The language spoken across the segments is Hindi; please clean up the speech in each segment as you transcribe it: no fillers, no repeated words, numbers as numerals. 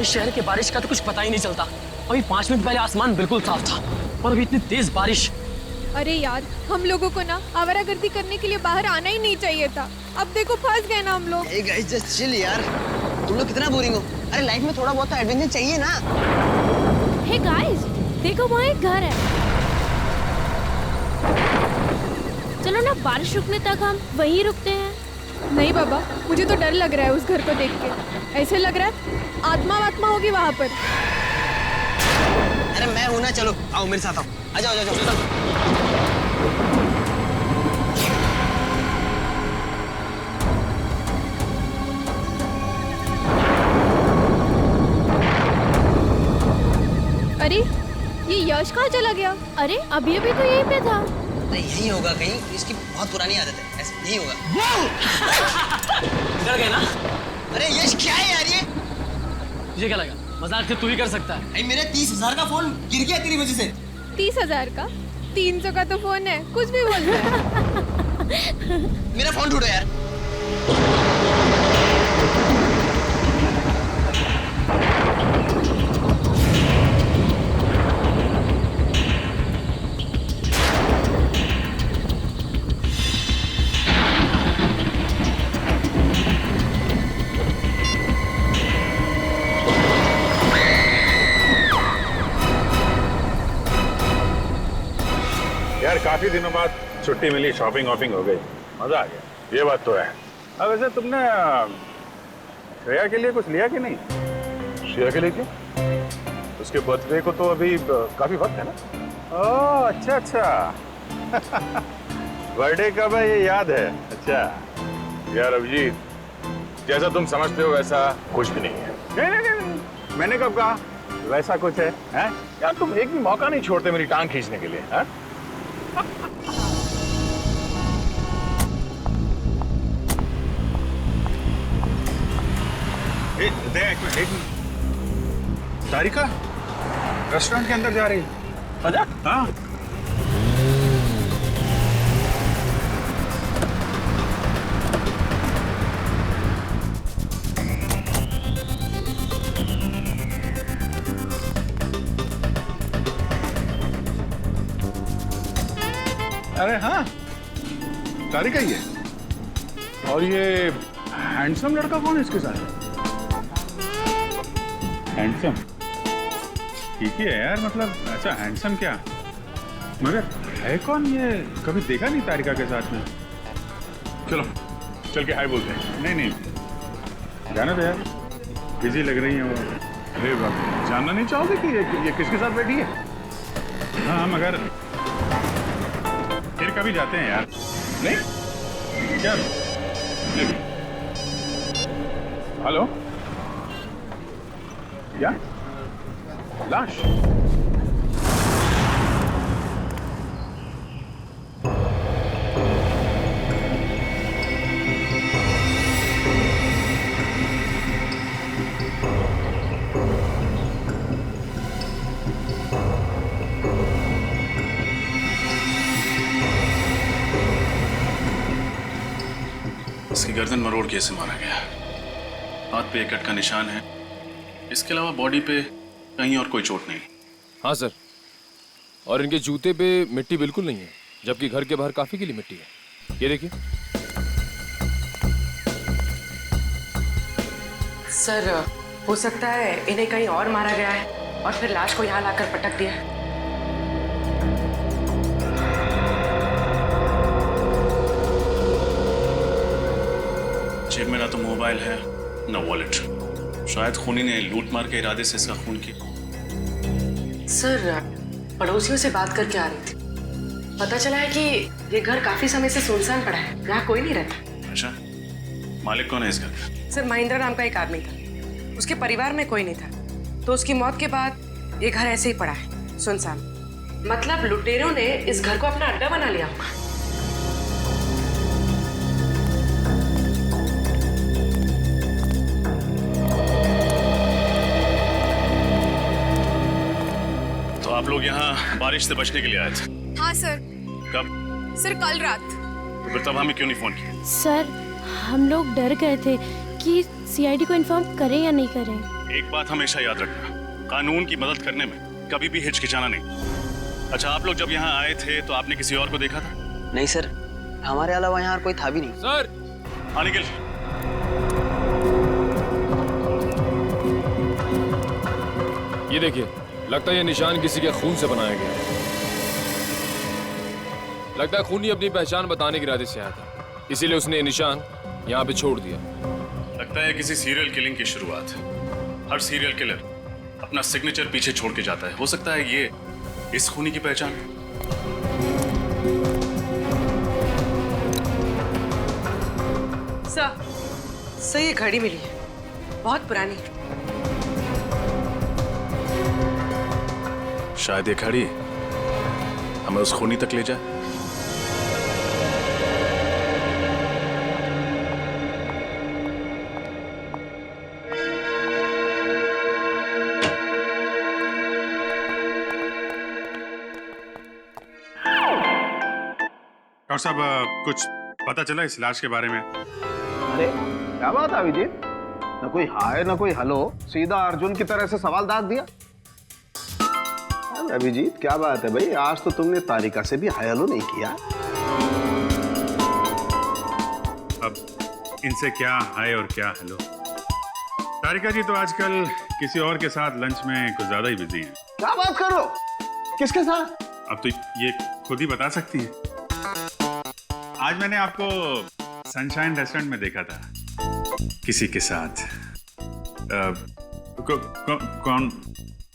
इस शहर के बारिश का तो कुछ पता ही नहीं चलता। अभी 5 मिनट पहले आसमान बिल्कुल साफ था और अभी इतनी तेज बारिश। अरे यार, हम लोगों को ना आवारागर्दी करने के लिए बाहर आना ही नहीं चाहिए था। अब देखो फंस गए ना हम लोग। Hey guys, just chill यार। तुम लोग कितना बोरिंग हो। अरे लाइफ में थोड़ा बहुत एडवेंचर चाहिए ना। हे गाइस, देखो वहाँ एक घर है। चलो ना, बारिश रुकने तक हम वहीं रुकते हैं। नहीं बाबा, मुझे तो डर लग रहा है उस घर को देख के। ऐसे लग रहा है आत्मा होगी वहाँ पर। अरे मैं हूं ना, चलो आओ मेरे साथ आओ। आ जाओ, चलो। अरे ये यश कहाँ चला गया? अरे अभी तो यहीं पे था। नहीं यही होगा कहीं, इसकी बहुत पुरानी आदत है, ऐसे नहीं होगा। डर गए ना? अरे यश क्या है यार ये? तुझे क्या लगा मजाक से तू ही कर सकता है? भाई मेरा 30,000 का फोन गिर गया तेरी वजह से। 30,000 का? 300 का तो फोन है, कुछ भी बोल रहा है। मेरा फोन ढूंढो यार। यार काफी दिनों बाद छुट्टी मिली, शॉपिंग वॉपिंग हो गई, मजा आ गया। ये बात तो है। अब वैसे तुमने श्रेया के लिए कुछ लिया कि नहीं? श्रेया के लिए क्यों? उसके बर्थडे को तो अभी काफी वक्त है ना। ओह अच्छा। बर्थडे कब है ये याद है? अच्छा यार अभिजीत, जैसा तुम समझते हो वैसा कुछ भी नहीं है। नहीं, मैंने कब कहा वैसा कुछ है, हैं? यार तुम एक भी मौका नहीं छोड़ते मेरी टांग खींचने के लिए, हैं? एक तारिका रेस्टोरेंट के अंदर जा रही है। आजा। हाँ अरे हाँ, तारिका ही है। और ये हैंडसम लड़का कौन है इसके साथ? हैंडसम ठीक ही है यार, मतलब अच्छा हैंडसम क्या, मगर है कौन ये? कभी देखा नहीं तारिका के साथ में। चलो चल के हाय बोलते हैं। नहीं जाना तो यार, बिजी लग रही है वो। अरे बाप, जानना नहीं चाहोगे कि ये किसके साथ बैठी है? हाँ मगर फिर कभी जाते हैं यार। नहीं क्या? हेलो, क्या लाश? इसकी गर्दन मरोड़ के ऐसे मारा गया, हाथ पे एक कट का निशान है, इसके अलावा बॉडी पे कहीं और कोई चोट नहीं। हाँ सर, और इनके जूते पे मिट्टी बिल्कुल नहीं है, जबकि घर के बाहर काफी गीली मिट्टी है। ये देखिए सर, हो सकता है इन्हें कहीं और मारा गया है और फिर लाश को यहाँ लाकर पटक दिया है। जेब में ना तो मोबाइल है ना वॉलेट, शायद खूनी ने लूट मार के इरादे से इसका खून किया। सर, पड़ोसियों से बात करके आ रही थी, पता चला है कि ये घर काफी समय से सुनसान पड़ा है, यहाँ कोई नहीं रहता। अच्छा, मालिक कौन है इस घर का? सर, महेंद्र नाम का एक आदमी था, उसके परिवार में कोई नहीं था, तो उसकी मौत के बाद ये घर ऐसे ही पड़ा है सुनसान। मतलब लुटेरों ने इस घर को अपना अड्डा बना लिया होगा। तो आप लोग यहाँ बारिश से बचने के लिए आए थे? हाँ सर। कब? सर कल रात। तो फिर तब हमें क्यों नहीं फोन किया? सर, हम लोग डर गए थे कि सीआईडी को इन्फॉर्म करें या नहीं करें? एक बात हमेशा याद रखना, कानून की मदद करने में कभी भी हिचकिचाना नहीं। अच्छा, आप लोग जब यहाँ आए थे तो आपने किसी और को देखा था? नहीं सर, हमारे अलावा यहाँ कोई था भी नहीं। सर, हाँ निखिल। ये देखिए, लगता है ये निशान किसी के खून से बनाया गया है। लगता है खूनी अपनी पहचान बताने के इरादे से आया था, इसीलिए उसने ये निशान यहाँ पे छोड़ दिया। लगता है किसी सीरियल किलिंग की शुरुआत। हर सीरियल किलर अपना सिग्नेचर पीछे छोड़ के जाता है। हो सकता है ये इस खूनी की पहचान है। सर ये घड़ी मिली है, बहुत पुरानी। शायद ये घड़ी हमें उस खूनी तक ले जाए। डॉक्टर साहब, कुछ पता चला इस लाश के बारे में? अरे क्या बात है अभिजीत, न कोई हाय न कोई हेलो, सीधा अर्जुन की तरह से सवाल दाग दिया। अभिजीत क्या बात है भाई, आज तो तुमने तारिका से भी हाय हेलो नहीं किया। अब इनसे क्या हाय और क्या हेलो। तारिका जी तो आजकल किसी और के साथ लंच में कुछ ज्यादा ही बिजी हैं। क्या बात कर रहे हो, किसके साथ? अब तो ये खुद ही बता सकती हैं। आज मैंने आपको सनशाइन रेस्टोरेंट में देखा था किसी के साथ।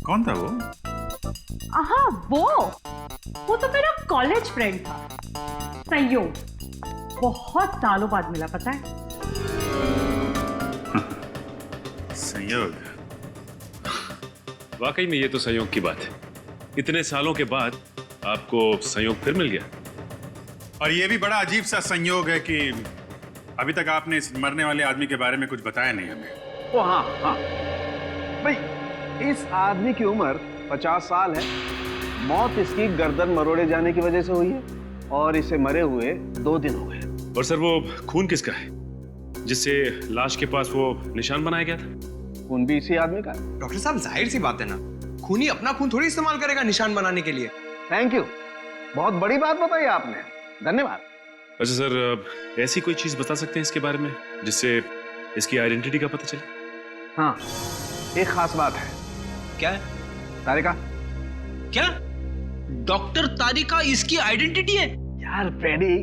कौन था वो? हाँ, वो तो मेरा कॉलेज फ्रेंड था, संयोग। बहुत सालों बाद मिला, पता है? संयोग? वाकई में ये तो संयोग की बात है। इतने सालों के बाद आपको संयोग फिर मिल गया। और ये भी बड़ा अजीब सा संयोग है कि अभी तक आपने इस मरने वाले आदमी के बारे में कुछ बताया नहीं हमें। ओ हाँ भाई, इस आदमी की उम्र 50 साल है। मौत इसकी गर्दन मरोड़े जाने की वजह से हुई है और इसे मरे हुए 2 दिन हो गए। और सर, वो खून किसका है जिससे लाश के पास वो निशान बनाया गया था? खून भी इसी आदमी का है। डॉक्टर साहब, जाहिर सी बात है ना, खूनी अपना खून थोड़ी इस्तेमाल करेगा निशान बनाने के लिए। थैंक यू, बहुत बड़ी बात बताई आपने, धन्यवाद। अच्छा सर, ऐसी कोई चीज बता सकते हैं इसके बारे में जिससे इसकी आइडेंटिटी का पता चले? हाँ, एक खास बात है। क्या है? तारिका। क्या? डॉक्टर तारिका इसकी आइडेंटिटी है? यार फ्रेडी,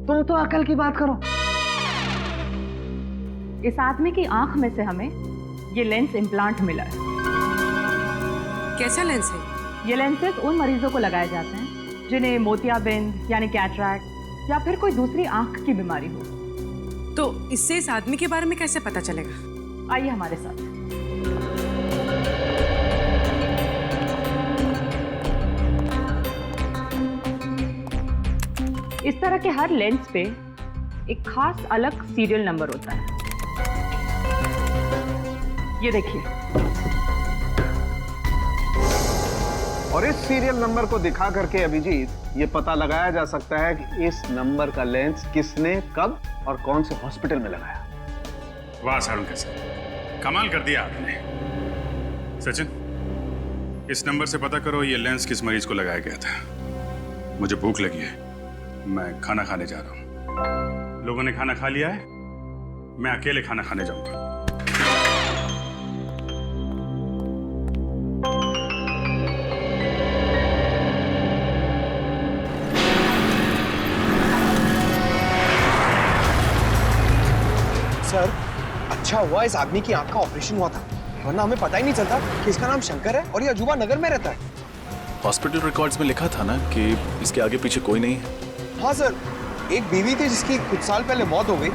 तुम तो अकल की बात करो। इस आदमी की आंख में से हमें ये लेंस इम्प्लांट मिला है। कैसा लेंस है? ये लेंसेज उन मरीजों को लगाए जाते हैं जिन्हें मोतियाबिंद यानी कैटरैक्ट या फिर कोई दूसरी आंख की बीमारी हो। तो इससे इस आदमी के बारे में कैसे पता चलेगा? आइए हमारे साथ। इस तरह के हर लेंस पे एक खास अलग सीरियल नंबर होता है। ये देखिए। और इस सीरियल नंबर को दिखा करके अभिजीत ये पता लगाया जा सकता है कि इस नंबर का लेंस किसने, कब और कौन से हॉस्पिटल में लगाया। वाह सारुण कैसे कमाल कर दिया आपने। सचिन, इस नंबर से पता करो ये लेंस किस मरीज को लगाया गया था। मुझे भूख लगी है, मैं खाना खाने जा रहा हूँ। लोगों ने खाना खा लिया है, मैं अकेले खाना खाने जाऊंगा। सर, अच्छा हुआ इस आदमी की आंख का ऑपरेशन हुआ था, वरना हमें पता ही नहीं चलता कि इसका नाम शंकर है और ये अजूबा नगर में रहता है। हॉस्पिटल रिकॉर्ड्स में लिखा था ना कि इसके आगे पीछे कोई नहीं है। हाँ सर, एक बीवी थी जिसकी कुछ साल पहले मौत हो गई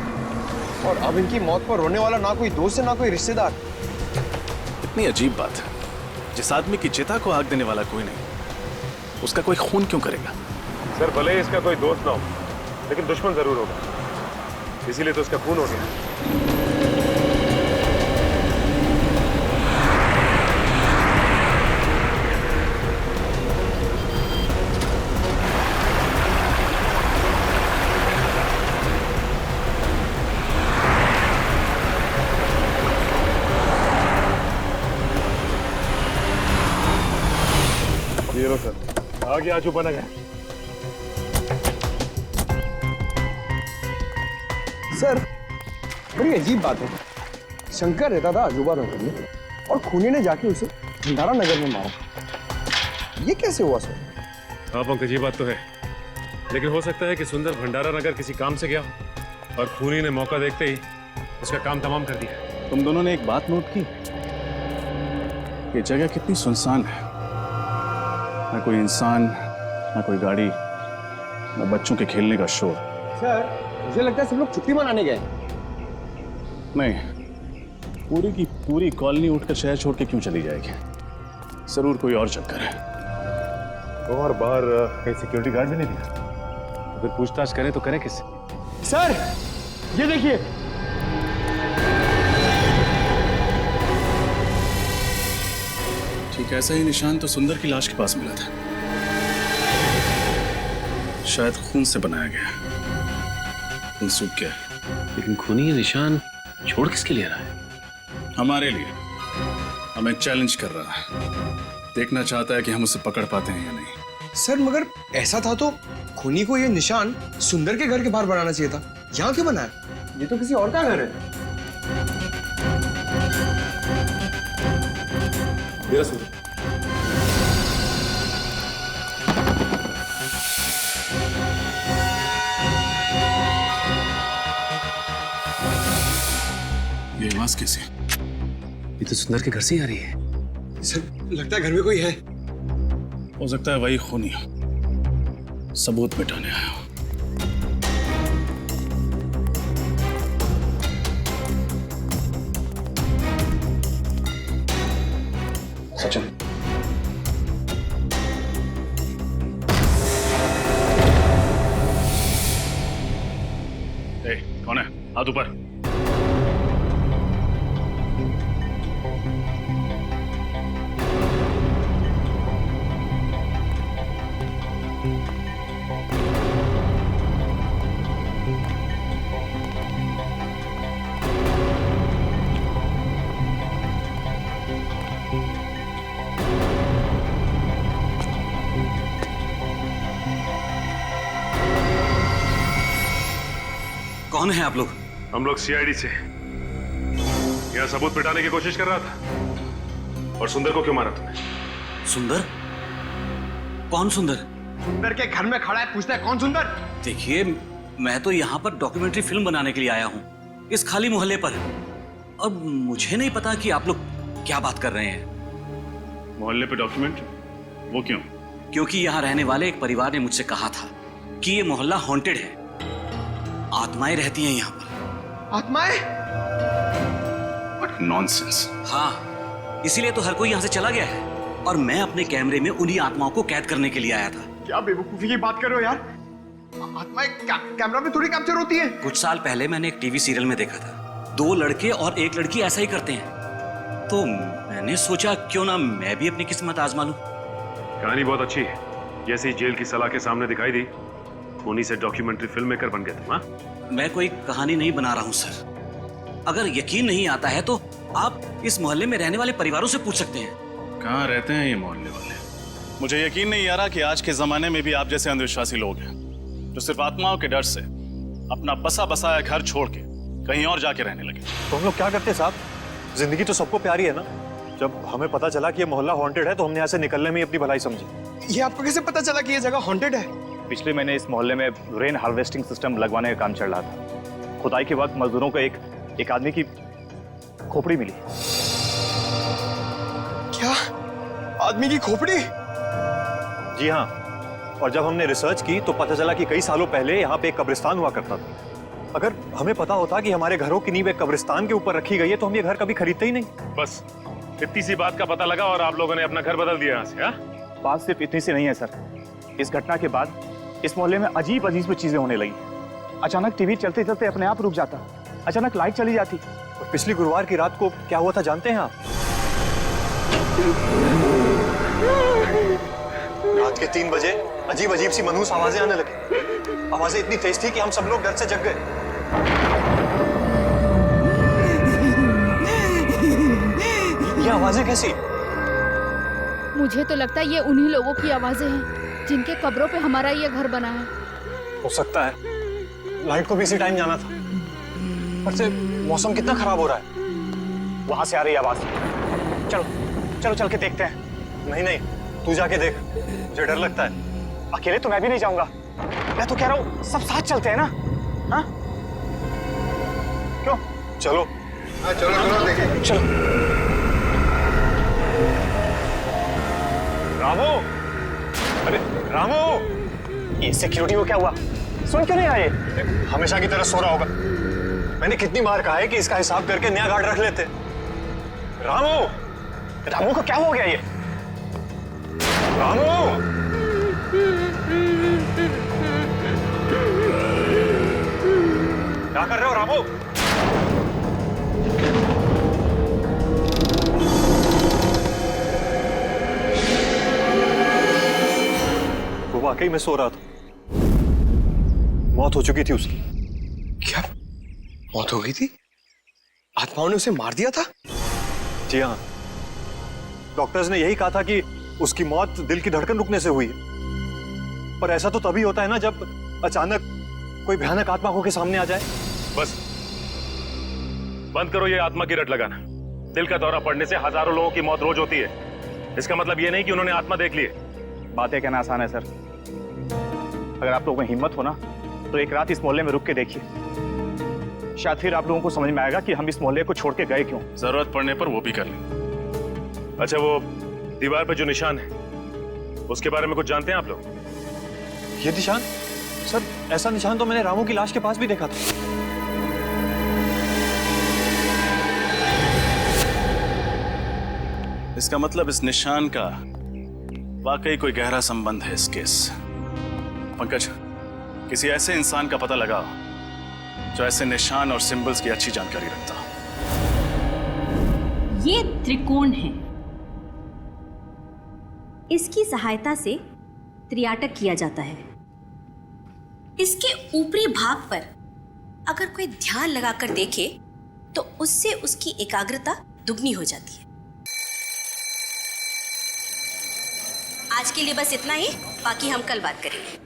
और अब इनकी मौत पर रोने वाला ना कोई दोस्त है ना कोई रिश्तेदार। इतनी अजीब बात है, जिस आदमी की चिता को आग देने वाला कोई नहीं, उसका कोई खून क्यों करेगा? सर, भले ही इसका कोई दोस्त ना हो, लेकिन दुश्मन जरूर होगा, इसीलिए तो उसका खून हो गया। ये लो सर, आगे अजूबा नगर। सर बड़ी अजीब बात है, शंकर रहता था अजूबा नगर में और खूनी ने जाके उसे भंडारा नगर में मारा। ये कैसे हुआ सर? हाँ पंकज, ये बात तो है, लेकिन हो सकता है कि सुंदर भंडारा नगर किसी काम से गया और खूनी ने मौका देखते ही उसका काम तमाम कर दिया। तुम दोनों ने एक बात नोट की, ये जगह कितनी सुनसान है, ना कोई इंसान, ना कोई गाड़ी, ना बच्चों के खेलने का शोर। सर मुझे लगता है सब लोग छुट्टी मनाने गए। नहीं, पूरी की पूरी कॉलोनी उठकर शहर छोड़ के क्यों चली जाएगी? जरूर कोई और चक्कर है। और बाहर कहीं सिक्योरिटी गार्ड भी नहीं दिखा, अगर पूछताछ करें तो करें किससे? सर ये देखिए, ठीक ऐसा ही निशान तो सुंदर की लाश के पास मिला था, शायद खून से बनाया गया, खून सूख गया। लेकिन खूनी ये निशान छोड़ किसके लिए रहा है? हमारे लिए, हमें चैलेंज कर रहा है, देखना चाहता है कि हम उसे पकड़ पाते हैं या नहीं। सर मगर ऐसा था तो खूनी को ये निशान सुंदर के घर के बाहर बनाना चाहिए था, यहाँ क्यों बनाया? ये तो किसी और का घर है। ये सुंदर, ये आवाज कैसे? ये तो सुंदर के घर से ही आ रही है। सर लगता है घर में कोई है। हो सकता है वही खूनी हो, सबूत मिटाने आया हो। सचिन, कौन है? हाथ ऊपर। कौन है आप लोग? हम लोग सीआईडी से। यहाँ सबूत मिटाने की कोशिश कर रहा था। और सुंदर को क्यों मारा तुमने? सुंदर? कौन सुंदर? सुंदर के घर में खड़ा है, पूछता है कौन सुंदर? देखिए, मैं तो यहाँ पर डॉक्यूमेंट्री फिल्म बनाने के लिए आया हूँ, इस खाली मोहल्ले पर। अब मुझे नहीं पता कि आप लोग क्या बात कर रहे हैं। मोहल्ले पे डॉक्यूमेंट? वो क्यों? क्योंकि यहाँ रहने वाले एक परिवार ने मुझसे कहा था कि ये मोहल्ला हॉन्टेड है, आत्माएं रहती हैं यहाँ पर। आत्माएं? What nonsense! हाँ, इसीलिए तो हर कोई यहाँ से चला गया है और मैं अपने कैमरे में उन्हीं आत्माओं को कैद करने के लिए आया था। क्या बेवकूफी की बात कर रहे हो यार? आत्माएं कैमरा में थोड़ी कैप्चर होती है। कुछ साल पहले मैंने एक टीवी सीरियल में देखा था, 2 लड़के और 1 लड़की ऐसा ही करते हैं, तो मैंने सोचा क्यों ना मैं भी अपनी किस्मत आजमा लूं। कहानी बहुत अच्छी है, जैसे ही जेल की सलाह के सामने दिखाई दी, खूनी से डॉक्यूमेंट्री फिल्म मेकर बन गया था। मैं कोई कहानी नहीं बना रहा हूं सर, अगर यकीन नहीं आता है तो आप इस मोहल्ले में रहने वाले परिवारों से पूछ सकते हैं। कहाँ रहते हैं ये मोहल्ले वाले? मुझे यकीन नहीं आ रहा कि आज के जमाने में भी आप जैसे अंधविश्वासी लोग हैं जो सिर्फ आत्माओं के डर से अपना बसा बसाया घर छोड़ के कहीं और जाके रहने लगे। तो हम लोग क्या करते साहब? जिंदगी तो सबको प्यारी है ना। जब हमें पता चला कि ये मोहल्ला हॉन्टेड है तो हमने यहाँ से निकलने में ही अपनी भलाई समझी। ये आपको कैसे पता चला कि ये जगह हॉन्टेड है? पिछले महीने इस मोहल्ले में रेन हार्वेस्टिंग सिस्टम लगवाने का काम चल रहा था। खुदाई के वक्त मजदूरों को एक आदमी की खोपड़ी मिली। क्या? आदमी की खोपड़ी? जी हाँ, और जब हमने रिसर्च की तो पता चला कि कई सालों पहले यहाँ पे एक कब्रिस्तान हुआ करता था। अगर हमें पता होता कि हमारे घरों की नींव एक कब्रिस्तान के ऊपर रखी गई है तो हम ये घर कभी खरीदते ही नहीं। बस इतनी सी बात का पता लगा और आप लोगों ने अपना घर बदल दिया यहाँ से। हाँ? बात सिर्फ इतनी सी नहीं है सर। इस घटना के बाद इस मोहल्ले में अजीब अजीब चीजें होने लगी। अचानक टीवी चलते चलते अपने आप रुक जाता, अचानक लाइट चली जाती। और पिछली गुरुवार की रात को क्या हुआ था जानते हैं आप? रात के 3 बजे अजीब अजीब सी मनहूस आवाजें आने लगी। आवाजें इतनी तेज थी कि हम सब लोग डर से जग गए। ये आवाजें कैसी? मुझे तो लगता है ये उन्हीं लोगों की आवाजें हैं जिनके कब्रों पे हमारा ये घर बना है। हो सकता है लाइट को भी इसी टाइम जाना था, पर से मौसम कितना खराब हो रहा है। वहां से आ रही आवाज। चलो चलो चल के देखते हैं। नहीं नहीं, तू जाके देख, मुझे डर लगता है। अकेले तो मैं भी नहीं जाऊंगा। मैं तो कह रहा हूँ सब साथ चलते हैं ना। हाँ क्यों? चलो चलो चलो देखें। चलो। रामू, अरे रामू, ये सिक्योरिटी को क्या हुआ? सुन क्यों नहीं आए? हमेशा की तरह सो रहा होगा। मैंने कितनी बार कहा है कि इसका हिसाब करके नया गार्ड रख लेते। रामू, रामू को क्या हो गया ये? रामू, क्या कर रहे हो रामू? वो वाकई में सो रहा था। मौत हो चुकी थी उसकी। क्या मौत हो गई थी? आत्माओं ने उसे मार दिया था? जी हाँ, डॉक्टर्स ने यही कहा था कि उसकी मौत दिल की धड़कन रुकने से हुई है। पर ऐसा तो तभी होता है ना जब अचानक कोई भयानक आत्मा होकर सामने आ जाए। बस बंद करो ये आत्मा की रट लगाना। दिल का दौरा पड़ने से हजारों लोगों की मौत रोज होती है। इसका मतलब ये नहीं कि उन्होंने आत्मा देख ली है। बातें कहना आसान है सर। अगर आप लोगों में हिम्मत हो ना तो एक रात इस मोहल्ले में रुक के देखिए। शायद फिर आप लोगों को समझ में आएगा कि हम इस मोहल्ले को छोड़ के गए क्यों। जरूरत पड़ने पर वो भी कर लेंगे। अच्छा, वो दीवार पे जो निशान है उसके बारे में कुछ जानते हैं आप लोग? ये निशान? सर ऐसा निशान तो मैंने रामू की लाश के पास भी देखा था। इसका मतलब इस निशान का वाकई कोई गहरा संबंध है इस केस। पंकज, किसी ऐसे इंसान का पता लगाओ जो ऐसे निशान और सिंबल्स की अच्छी जानकारी रखता हो। ये त्रिकोण है। इसकी सहायता से त्रियाटक किया जाता है। इसके ऊपरी भाग पर अगर कोई ध्यान लगाकर देखे तो उससे उसकी एकाग्रता दुगनी हो जाती है। आज के लिए बस इतना ही, बाकी हम कल बात करेंगे।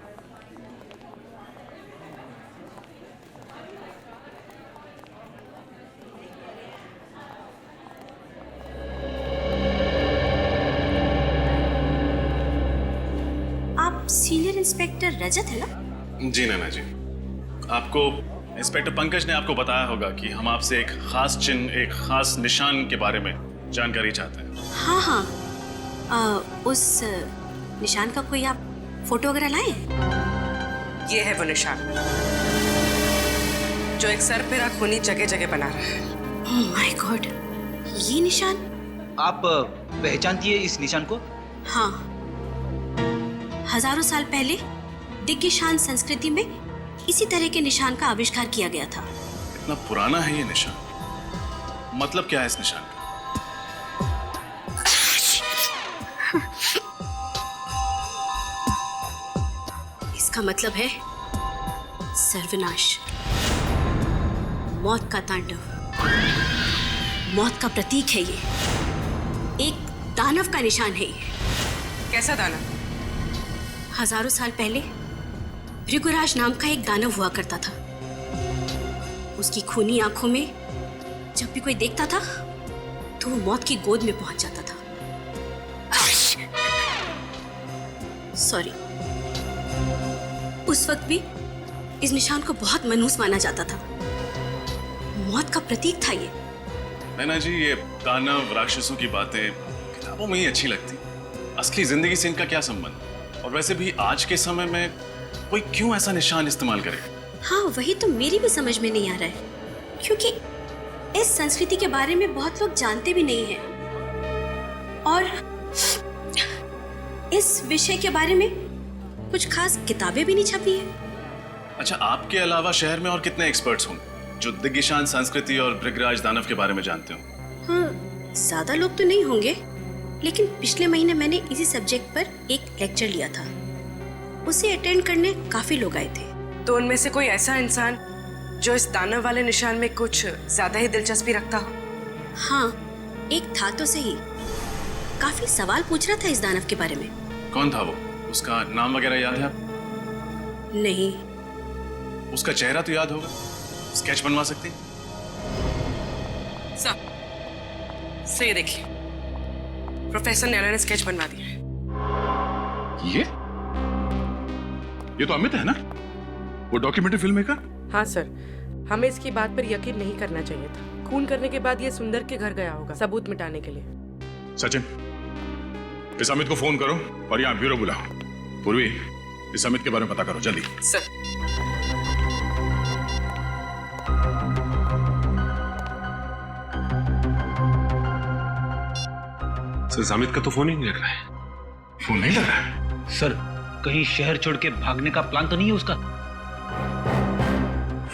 आप सीनियर इंस्पेक्टर रजत है ना? जी नैना जी, आपको इंस्पेक्टर पंकज ने आपको बताया होगा कि हम आपसे एक खास चिन्ह, एक खास निशान के बारे में जानकारी चाहते हैं। हाँ हाँ, उस निशान का कोई आप फोटो वगैरह लाए? ये है वो निशान जो एक सर पे खूनी जगह जगह बना रहा है। ओह माय गॉड, ये निशान आप पहचानती है इस निशान को? हाँ, हजारों साल पहले दिग्गिशान संस्कृति में इसी तरह के निशान का आविष्कार किया गया था। इतना पुराना है ये निशान? मतलब क्या है इस निशान का? इसका मतलब है सर्वनाश, मौत का तांडव, मौत का प्रतीक है ये। एक दानव का निशान है ये। कैसा दानव? हजारों साल पहले भृगुराज नाम का एक दानव हुआ करता था। उसकी खूनी आंखों में जब भी कोई देखता था तो वो मौत की गोद में पहुंच जाता था। सॉरी। उस वक्त भी इस निशान को बहुत मनहूस माना जाता था। मौत का प्रतीक था ये। नैना जी, ये दानव राक्षसों की बातें किताबों में ही अच्छी लगती, असली जिंदगी से इनका क्या संबंध? और वैसे भी आज के समय में कोई क्यों ऐसा निशान इस्तेमाल करे? हाँ, वही तो मेरी भी समझ में नहीं आ रहा है, क्योंकि इस संस्कृति के बारे में बहुत लोग जानते भी नहीं हैं और इस विषय के बारे में कुछ खास किताबें भी नहीं छपी है। अच्छा, आपके अलावा शहर में और कितने एक्सपर्ट्स होंगे जो दिग्गिशान संस्कृति और भृगराज दानव के बारे में जानते हो? हाँ, ज्यादा लोग तो नहीं होंगे, लेकिन पिछले महीने मैंने इसी सब्जेक्ट पर एक लेक्चर लिया था। उसे अटेंड करने काफी लोग आए थे। तो उनमें से कोई ऐसा इंसान जो इस दानव वाले निशान में कुछ ज्यादा ही दिलचस्पी रखता हो? हाँ, एक था तो सही। काफी सवाल पूछ रहा था इस दानव के बारे में। कौन था वो? उसका नाम वगैरह याद है आप? नहीं। उसका चेहरा तो याद होगा, स्केच बनवा सकती? सर ये देखिए, प्रोफेसर नैना ने स्केच बनवा दिया है। ये तो अमित है ना, वो डॉक्यूमेंट्री फिल्म मेकर? हाँ सर, हमें इसकी बात पर यकीन नहीं करना चाहिए था। खून करने के बाद ये सुंदर के घर गया होगा सबूत मिटाने के लिए। सचिन, इस अमित को फोन करो और यहाँ ब्यूरो बुलाओ। पूर्वी, इस अमित के बारे में पता करो जल्दी। सर। सर अमित का तो फोन ही नहीं लग रहा है। फोन नहीं लग रहा है? सर, कहीं शहर छोड़ के भागने का प्लान तो नहीं है उसका?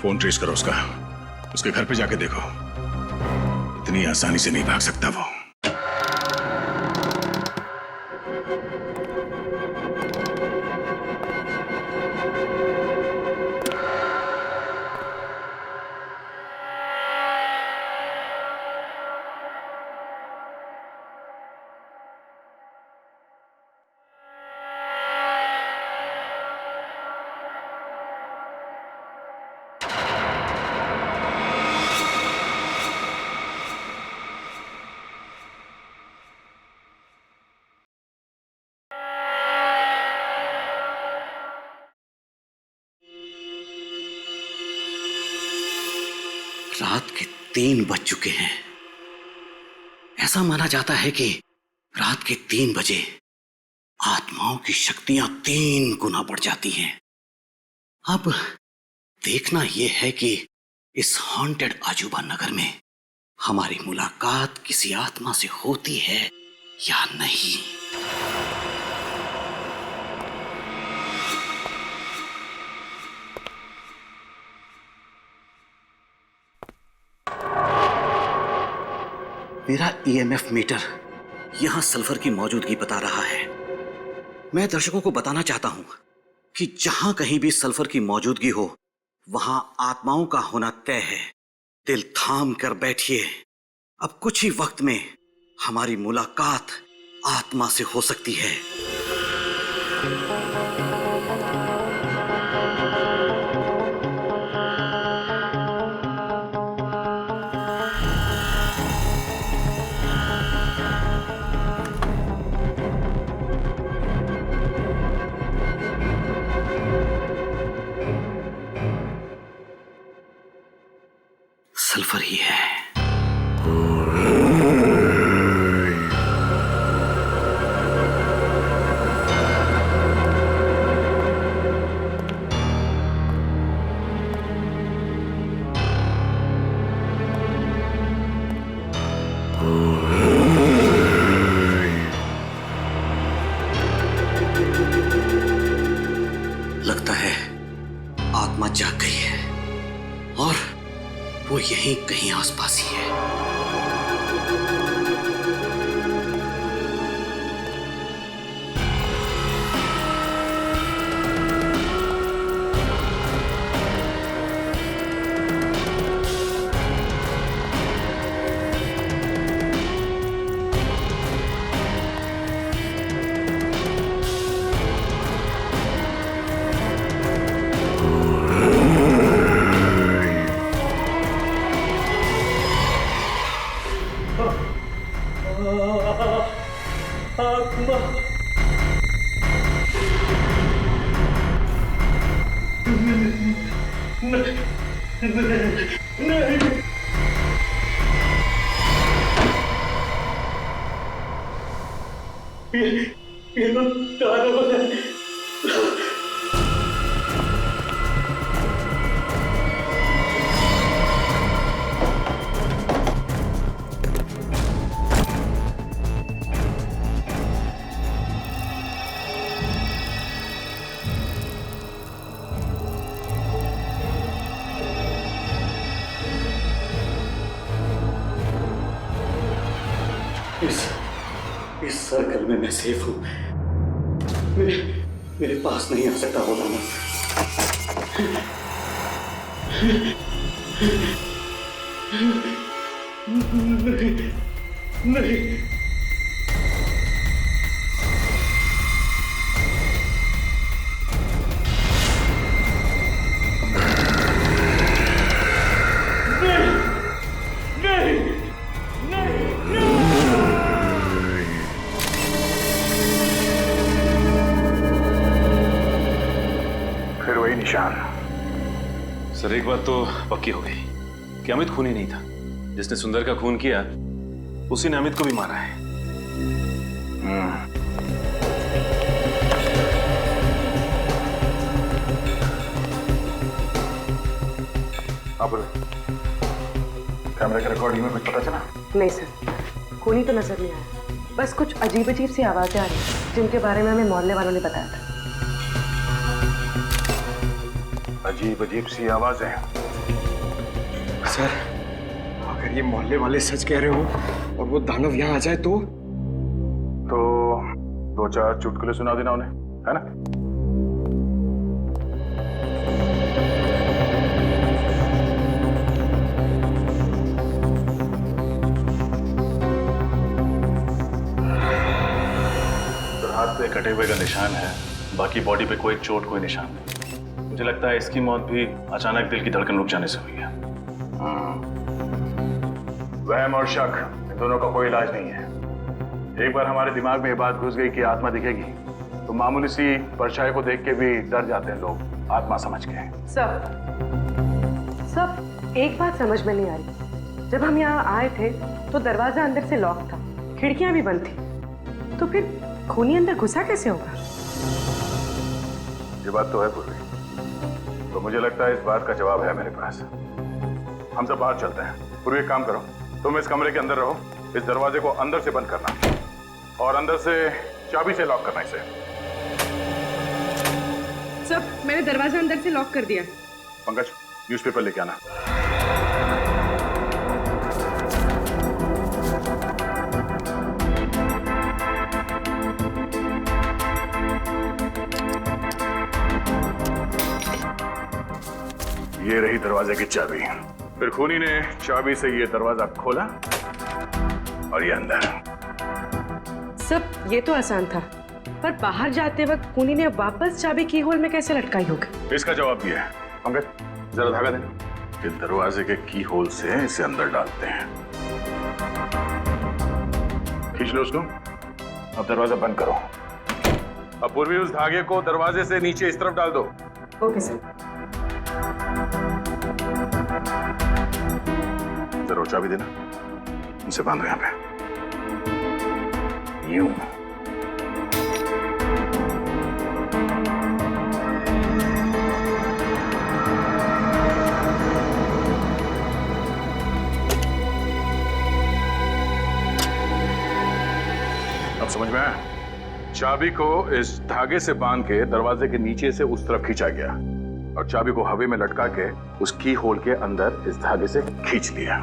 फोन ट्रेस करो उसका, उसके घर पे जाके देखो। इतनी आसानी से नहीं भाग सकता वो। रात के 3 बज चुके हैं। ऐसा माना जाता है कि रात के 3 बजे आत्माओं की शक्तियां 3 गुना बढ़ जाती हैं। अब देखना यह है कि इस हॉन्टेड अजूबा नगर में हमारी मुलाकात किसी आत्मा से होती है या नहीं। मेरा ईएमएफ मीटर यहां सल्फर की मौजूदगी बता रहा है। मैं दर्शकों को बताना चाहता हूं कि जहां कहीं भी सल्फर की मौजूदगी हो वहां आत्माओं का होना तय है। दिल थाम कर बैठिए, अब कुछ ही वक्त में हमारी मुलाकात आत्मा से हो सकती है। सल्फर ही है। लगता है आत्मा जाग गई है और वो यहीं कहीं आसपास ही है। इस सर्कल में मैं सेफ हूं। मेरे पास नहीं आ सकता वो दानव। नहीं। सर एक बात तो पक्की हो गई कि अमित खूनी नहीं था। जिसने सुंदर का खून किया उसी ने अमित को भी मारा है। कैमरे के रिकॉर्डिंग में कुछ पता चला? नहीं सर, खूनी तो नजर नहीं आया। बस कुछ अजीब अजीब सी आवाजें आ रही जिनके बारे में हमें मोहल्ले वालों ने बताया था। अजीब अजीब सी आवाजें। सर, अगर ये मोहल्ले वाले सच कह रहे हो और वो दानव यहाँ आ जाए तो 2-4 चुटकुले सुना देना उन्हें, है ना? हाथ पे कटे हुए का निशान है, बाकी बॉडी पे कोई चोट कोई निशान नहीं। मुझे लगता है इसकी मौत भी अचानक दिल की धड़कन रुक जाने से हुई है। वहम और शक इन दोनों का कोई इलाज नहीं है। एक बार हमारे दिमाग में ये बात घुस गई कि आत्मा दिखेगी तो मामूली सी परछाई को देख के भी डर जाते हैं लोग, आत्मा समझ के। सब एक बात समझ में नहीं आ रही। जब हम यहाँ आए थे तो दरवाजा अंदर से लॉक था, खिड़कियां भी बंद थी, तो फिर खूनी अंदर घुसा कैसे होगा? ये बात तो है पूर्वी, तो मुझे लगता है इस बात का जवाब है मेरे पास। हम सब बाहर चलते हैं। पूर्वी एक काम करो, तुम इस कमरे के अंदर रहो, इस दरवाजे को अंदर से बंद करना और अंदर से चाबी से लॉक करना इसे। सब, मैंने दरवाजा अंदर से लॉक कर दिया। पंकज, न्यूज़पेपर लेके आना। ये रही दरवाजे की चाबी। फिर खूनी ने चाबी से ये दरवाजा खोला और ये अंदर। सब ये तो आसान था, पर बाहर जाते वक्त खूनी ने वापस चाबी की होल में कैसे लटकाई होगी? इसका जवाब दिया है। पंकज, जरा धागा देना। इस दरवाजे के की होल से इसे अंदर डालते हैं। खींच लो उसको। अब दरवाजा बंद करो। अब पूर्वी उस धागे को दरवाजे से नीचे इस तरफ डाल दो। Okay sir. जरूर चाबी देना। इसे बांधो यहाँ पे। यूं। अब समझ में आया? चाबी को इस धागे से बांध के दरवाजे के नीचे से उस तरफ खींचा गया और चाबी को हवा में लटका के उस की होल के अंदर इस धागे से खींच लिया।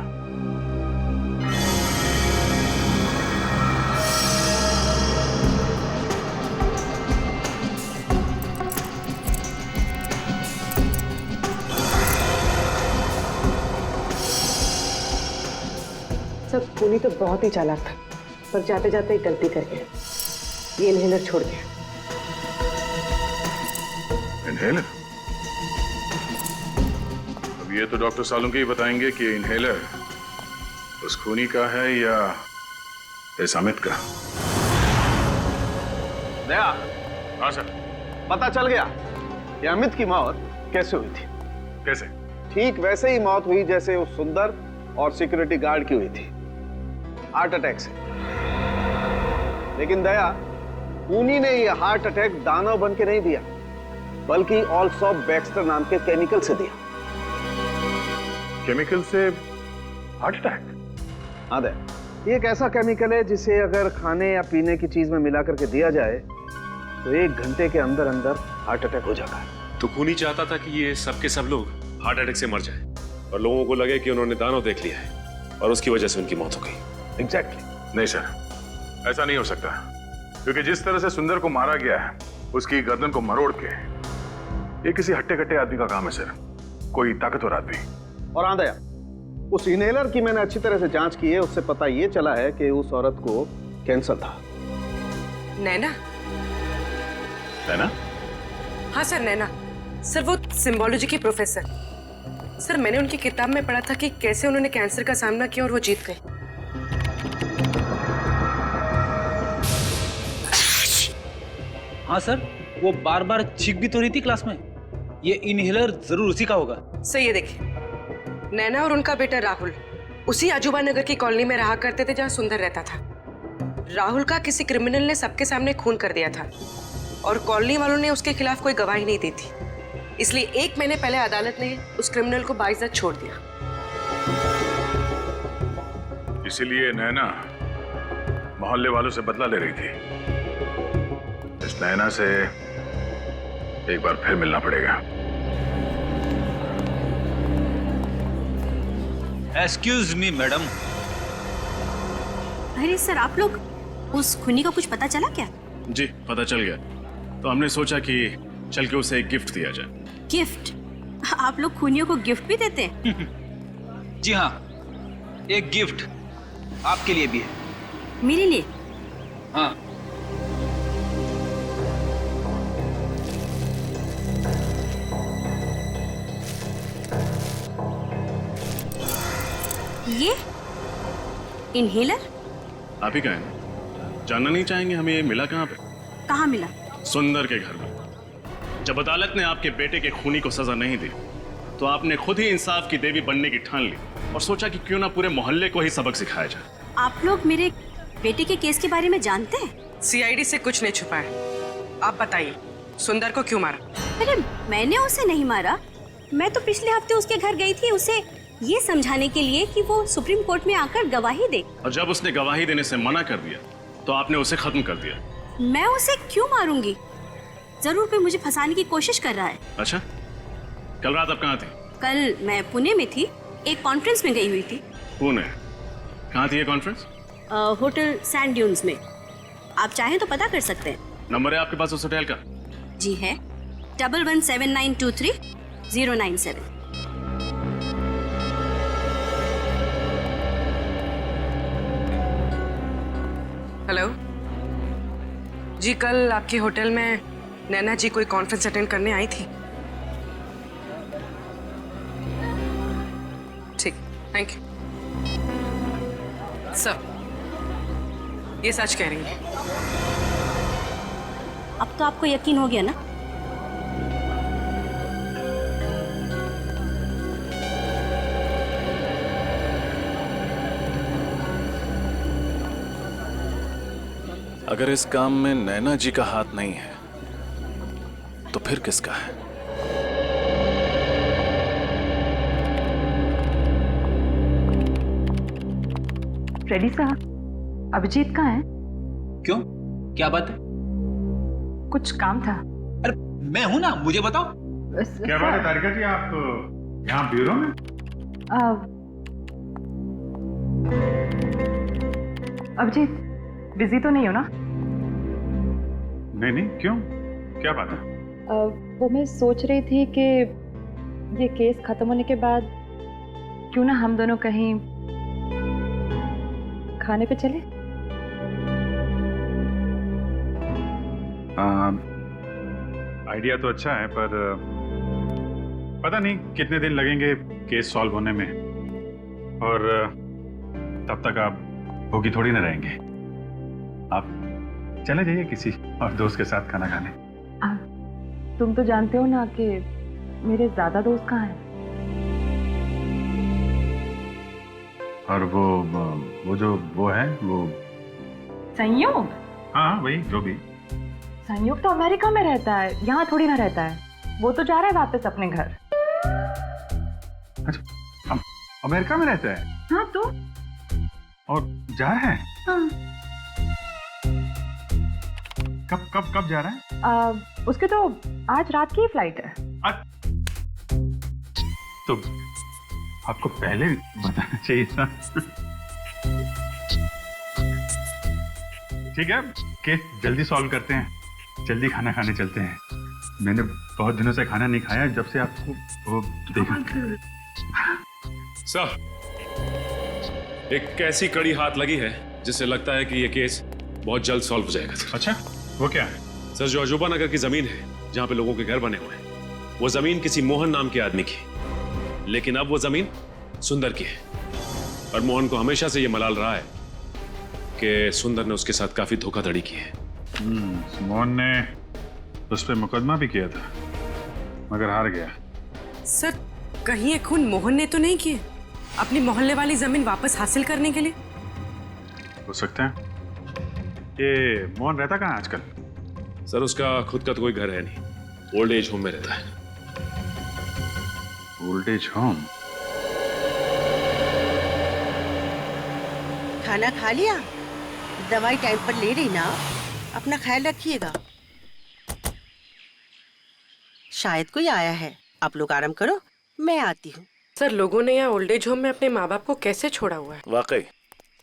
सब, खूनी तो बहुत ही चालाक था, पर जाते जाते एक गलती कर गया। ये इनहेलर छोड़ गया। इनहेलर? अब ये तो डॉक्टर सालुंके ही बताएंगे कि इनहेलर उस खूनी का है या इस अमित का। दया। हाँ सर। पता चल गया कि अमित की मौत कैसे हुई थी। कैसे? ठीक वैसे ही मौत हुई जैसे उस सुंदर और सिक्योरिटी गार्ड की हुई थी, हार्ट अटैक से। लेकिन दया, खूनी ने यह हार्ट अटैक दानव बन के नहीं दिया, बल्कि ऑल्सो बैक्स्टर नाम के केमिकल से दिया। केमिकल से हार्ट अटैक? हाँ दया, ये एक ऐसा केमिकल है जिसे अगर खाने या पीने की चीज में मिला करके दिया जाए तो 1 घंटे के अंदर अंदर हार्ट अटैक हो जाता है। तो खूनी चाहता था कि ये सब के सब लोग हार्ट अटैक से मर जाए और लोगों को लगे कि उन्होंने दानव देख लिया है और उसकी वजह से उनकी मौत हो गई। एग्जैक्टली। नहीं सर, ऐसा नहीं हो सकता, क्योंकि जिस तरह से सुंदर को मारा गया है, उसकी गर्दन को मरोड़ के, ये किसी हट्टे कट्टे आदमी का काम है सर, कोई ताकतवर आदमी। और हाँ दया, उस इनहेलर की मैंने अच्छी तरह से जांच की है, उससे पता ये चला है कि उस औरत को कैंसर था। नैना? नैना? हाँ सर, नैना। सर, वो सिम्बोलॉजी की प्रोफेसर। सर, मैंने उनकी किताब में पढ़ा था कि कैसे उन्होंने कैंसर का सामना किया और वो जीत गए। हाँ सर, वो बार बार चीख भी तो रही थी क्लास में। ये इनहेलर जरूर उसी का होगा। सही है, देखिए नैना और उनका बेटा राहुल उसी अजूबा नगर की कॉलोनी में रहा करते थे जहां सुंदर रहता था। राहुल का किसी क्रिमिनल ने सबके सामने खून कर दिया था और कॉलोनी वालों ने उसके खिलाफ कोई गवाही नहीं दी थी, इसलिए 1 महीने पहले अदालत ने उस क्रिमिनल को बाइज्जत छोड़ दिया। इसीलिए नैना मोहल्ले वालों से बदला ले रही थी। इस नैना से एक बार फिर मिलना पड़ेगा। Excuse me madam. अरे सर, आप लोग उस खूनी का कुछ पता चला क्या? जी पता चल गया, तो हमने सोचा कि चल के उसे एक गिफ्ट दिया जाए। गिफ्ट? आप लोग खूनियों को गिफ्ट भी देते हैं? जी हाँ, एक गिफ्ट आपके लिए भी है। मेरे लिए? हाँ। ये इनहेलर? आप ही कहें, जानना नहीं चाहेंगे हमें ये मिला कहाँ पे? कहाँ मिला? सुंदर के घर में। जब अदालत ने आपके बेटे के खूनी को सजा नहीं दी तो आपने खुद ही इंसाफ की देवी बनने की ठान ली और सोचा कि क्यों ना पूरे मोहल्ले को ही सबक सिखाया जाए। आप लोग मेरे बेटे के केस के बारे में जानते हैं? सीआईडी से कुछ नहीं छुपा है। आप बताइए, सुंदर को क्यों मारा? अरे मैंने उसे नहीं मारा। मैं तो पिछले हफ्ते उसके घर गई थी उसे ये समझाने के लिए कि वो सुप्रीम कोर्ट में आकर गवाही दे। और जब उसने गवाही देने से मना कर दिया तो आपने उसे खत्म कर दिया। मैं उसे क्यों मारूंगी? जरूर कोई मुझे फंसाने की कोशिश कर रहा है। अच्छा, कल रात आप कहाँ थे? कल मैं पुणे में थी, एक कॉन्फ्रेंस में गई हुई थी। पुणे? कहाँ थी ये कॉन्फ्रेंस? होटल सैंड ड्यून्स में। आप चाहें तो पता कर सकते हैं। नंबर है आपके पास उस होटल का? जी है, 117923-097। हेलो जी, कल आपके होटल में नैना जी कोई कॉन्फ्रेंस अटेंड करने आई थी। ठीक, थैंक यू सर। ये सच कह रही है? अब तो आपको यकीन हो गया ना? अगर इस काम में नैना जी का हाथ नहीं है तो फिर किसका है? फ्रेडी साहब, अभिजीत कहाँ है? क्यों, क्या बात है? कुछ काम था। अरे मैं हूं ना, मुझे बताओ। क्या बात है तारिका जी, आप यहाँ ब्यूरो में? अभिजीत बिजी तो नहीं हो ना? नहीं, क्यों, क्या बात है? वो मैं सोच रही थी कि ये केस खत्म होने के बाद क्यों ना हम दोनों कहीं खाने पे चले? आइडिया तो अच्छा है, पर पता नहीं कितने दिन लगेंगे केस सॉल्व होने में, और तब तक आप भूखी थोड़ी ना रहेंगे। आप चले जाइए किसी और दोस्त के साथ खाना खाने। तुम तो जानते हो ना कि मेरे ज्यादा दोस्त कहाँ हैं। और वो जो वो है वो संयोग? हाँ वही, जो भी। संयोग तो अमेरिका में रहता है, यहाँ थोड़ी ना रहता है। वो तो जा रहा है वापस अपने घर। अच्छा, अमेरिका में रहता है? हाँ तो? और जा रहा है? हाँ। कब जा रहा है? उसके तो आज रात की फ्लाइट है। तो आपको पहले बताना चाहिए था। ठीक है, केस जल्दी सॉल्व करते हैं, जल्दी खाना खाने चलते हैं। मैंने बहुत दिनों से खाना नहीं खाया जब से आपको वो देखा। सर, एक ऐसी कड़ी हाथ लगी है जिससे लगता है कि ये केस बहुत जल्द सॉल्व हो जाएगा। अच्छा, वो क्या है? सर, जो अजूबा नगर की जमीन है जहां पे लोगों के घर बने हुए हैं, वो जमीन किसी मोहन नाम के आदमी की, लेकिन अब वो जमीन सुंदर की है। और मोहन को हमेशा से ये मलाल रहा है कि सुंदर ने उसके साथ काफी धोखाधड़ी की है। मोहन ने उस पर मुकदमा भी किया था। मगर हार गया। सर कहीं ये खून मोहन ने तो नहीं किए अपनी मोहल्ले वाली जमीन वापस हासिल करने के लिए? हो सकता है। ये मोहन रहता कहाँ आजकल? सर उसका खुद का तो कोई घर है नहीं, ओल्ड एज होम में रहता है। Old age home? खाना खा लिया? दवाई टाइम पर ले रही ना? अपना ख्याल रखिएगा। शायद कोई आया है, आप लोग आराम करो, मैं आती हूँ। सर लोगों ने यहाँ ओल्ड एज होम में अपने माँ बाप को कैसे छोड़ा हुआ है? वाकई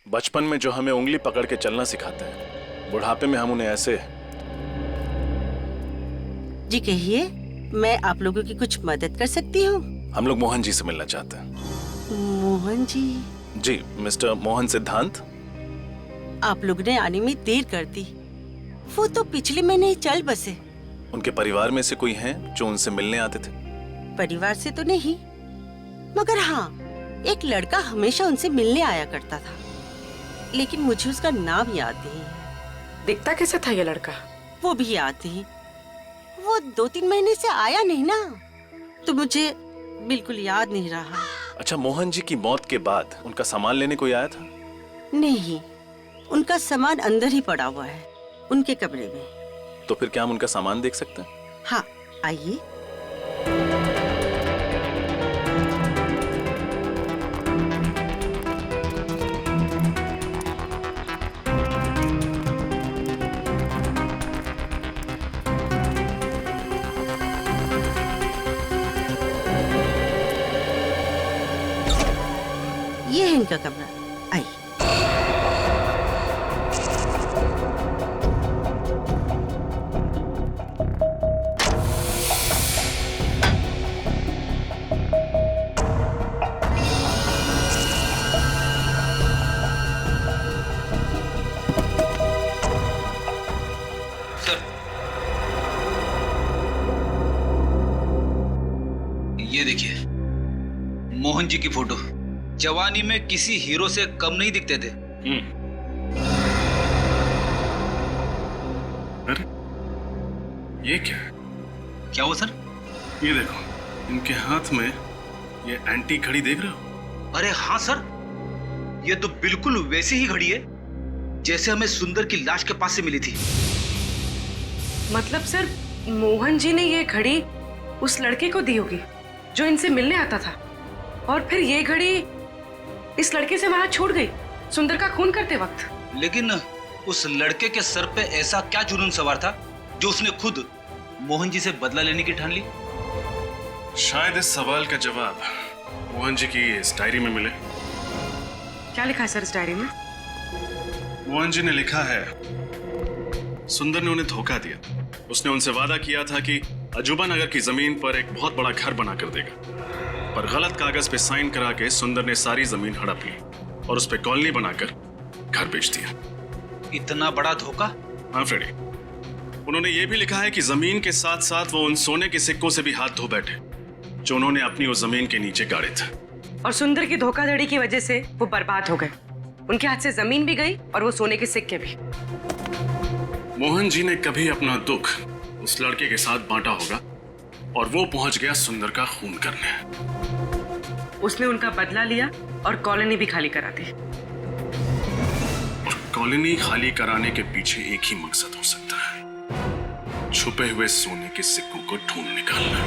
बचपन में जो हमें उंगली पकड़ के चलना सिखाते हैं, बुढ़ापे में हम उन्हें ऐसे। जी कहिए, मैं आप लोगों की कुछ मदद कर सकती हूँ? हम लोग मोहन जी से मिलना चाहते हैं। मोहन जी? जी, मिस्टर मोहन सिद्धांत। आप लोग ने आने में देर कर दी, वो तो पिछले महीने ही चल बसे। उनके परिवार में से कोई हैं जो उनसे मिलने आते थे? परिवार से तो नहीं, मगर हाँ, एक लड़का हमेशा उनसे मिलने आया करता था, लेकिन मुझे उसका नाम याद नहीं। दिखता कैसे था ये लड़का? वो भी याद नहीं, वो 2-3 महीने से आया नहीं ना, तो मुझे बिल्कुल याद नहीं रहा। अच्छा, मोहन जी की मौत के बाद उनका सामान लेने कोई आया था? नहीं, उनका सामान अंदर ही पड़ा हुआ है, उनके कमरे में। तो फिर क्या हम उनका सामान देख सकते हैं? हाँ, आइए। ये है इनका कमरा, आइए। ये देखिए, मोहन जी की फोटो। जवानी में किसी हीरो से कम नहीं दिखते थे। अरे ये क्या हुआ सर? ये देखो, इनके हाथ में ये एंटी घड़ी देख रहे हो? अरे हाँ सर, ये तो बिल्कुल वैसी ही घड़ी है जैसे हमें सुंदर की लाश के पास से मिली थी। मतलब सर, मोहन जी ने ये घड़ी उस लड़के को दी होगी जो इनसे मिलने आता था, और फिर ये घड़ी इस लड़के से वहां छूट गई सुंदर का खून करते वक्त। लेकिन उस लड़के के सर पे ऐसा क्या जुनून सवार था जो उसने खुद मोहन जी से बदला लेने की ठान ली? शायद इस सवाल का जवाब मोहन जी की इस डायरी में मिले। क्या लिखा है सर इस डायरी में? मोहन जी ने लिखा है, सुंदर ने उन्हें धोखा दिया। उसने उनसे वादा किया था कि अजूबा नगर की जमीन पर एक बहुत बड़ा घर बनाकर देगा, पर गलत कागज पे साइन करा के सुंदर ने सारी जमीन हड़प ली और उस पे कॉलोनी बनाकर घर बेच दिया। इतना बड़ा धोखा? हाँ फ्रेडी, उन्होंने ये भी लिखा है कि जमीन के साथ साथ वो उन सोने के सिक्कों से भी हाथ धो बैठे जो उन्होंने अपनी उस जमीन के नीचे गाड़े थे। और सुंदर की धोखाधड़ी की वजह से वो बर्बाद हो गए। उनके हाथ से जमीन भी गई और वो सोने के सिक्के भी। मोहन जी ने कभी अपना दुख उस लड़के के साथ बांटा होगा और वो पहुंच गया सुंदर का खून करने। उसने उनका बदला लिया और कॉलोनी भी खाली करा दी। और कॉलोनी खाली कराने के पीछे एक ही मकसद हो सकता है, छुपे हुए सोने के सिक्कों को ढूंढ निकालना।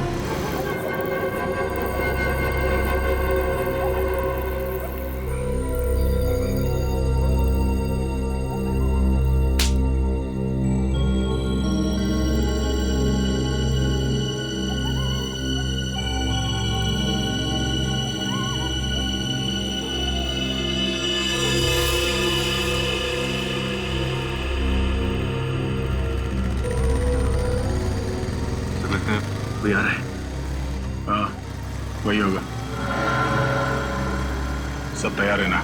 कोई आ रहा है? हाँ, वही होगा। सब तैयार है ना?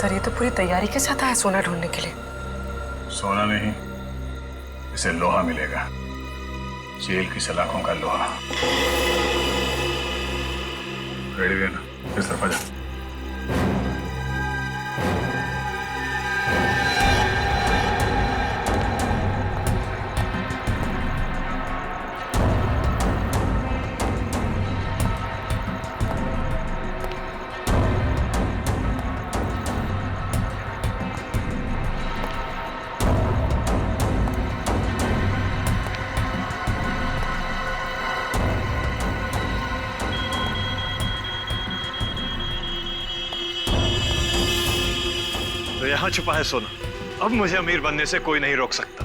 सर ये तो पूरी तैयारी के साथ आया सोना ढूंढने के लिए। सोना नहीं, इसे लोहा मिलेगा, जेल की सलाखों का लोहा। रेडी है ना? इस तरफ आ जा। तो यहाँ छुपा है सोना, अब मुझे अमीर बनने से कोई नहीं रोक सकता।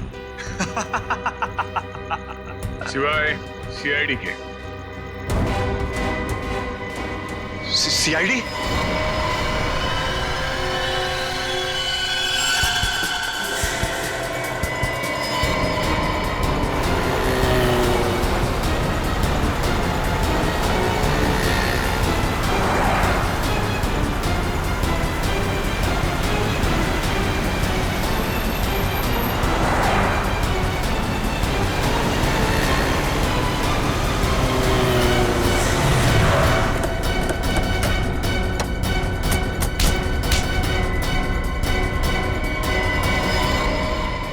सिवाय सीआईडी के। सीआईडी?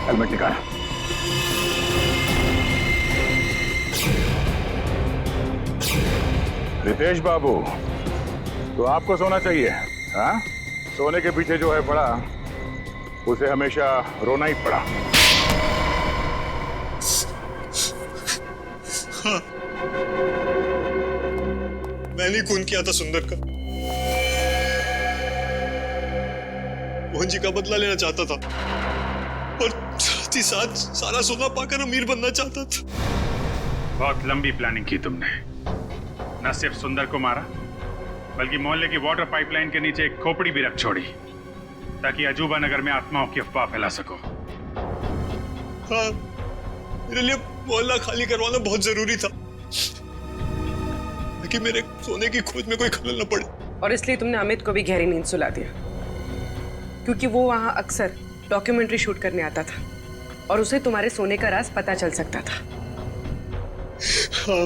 हेलमेट निकाल। रितेश बाबू, तो आपको सोना चाहिए? हाँ, सोने के पीछे जो है पड़ा, उसे हमेशा रोना ही पड़ा। हाँ, मैंने खून किया था सुंदर का। मोहन जी का बदला लेना चाहता था और साथ ही साथ सारा सोना पाकर अमीर बनना चाहता था। बहुत लंबी प्लानिंग की तुमने। न सिर्फ सुंदर को मारा, बल्कि मोहल्ले की वाटर पाइपलाइन के नीचे एक खोपड़ी भी रख छोड़ी, ताकि अजूबा नगर में आत्माओं की अफवाह फैला सको। हाँ, मेरे लिए मोहल्ला खाली करवाना बहुत जरूरी था, ताकि मेरे सोने की खोज में कोई खलल न पड़े। और इसलिए तुमने अमित को भी गहरी नींद सुला दिया, क्योंकि वो वहां अक्सर डॉक्यूमेंट्री शूट करने आता था और उसे तुम्हारे सोने का राज पता चल सकता था। हाँ,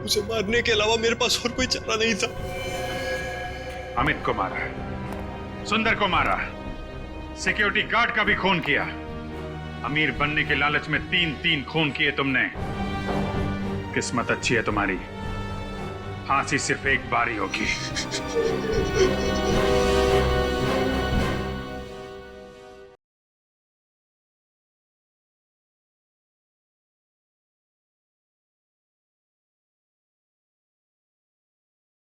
उसे मारने के अलावा मेरे पास और कोई चारा नहीं था। अमित को मारा, सुंदर को मारा, सिक्योरिटी गार्ड का भी खून किया। अमीर बनने के लालच में 3-3 खून किए तुमने। किस्मत अच्छी है तुम्हारी, फांसी सिर्फ एक बार ही होगी।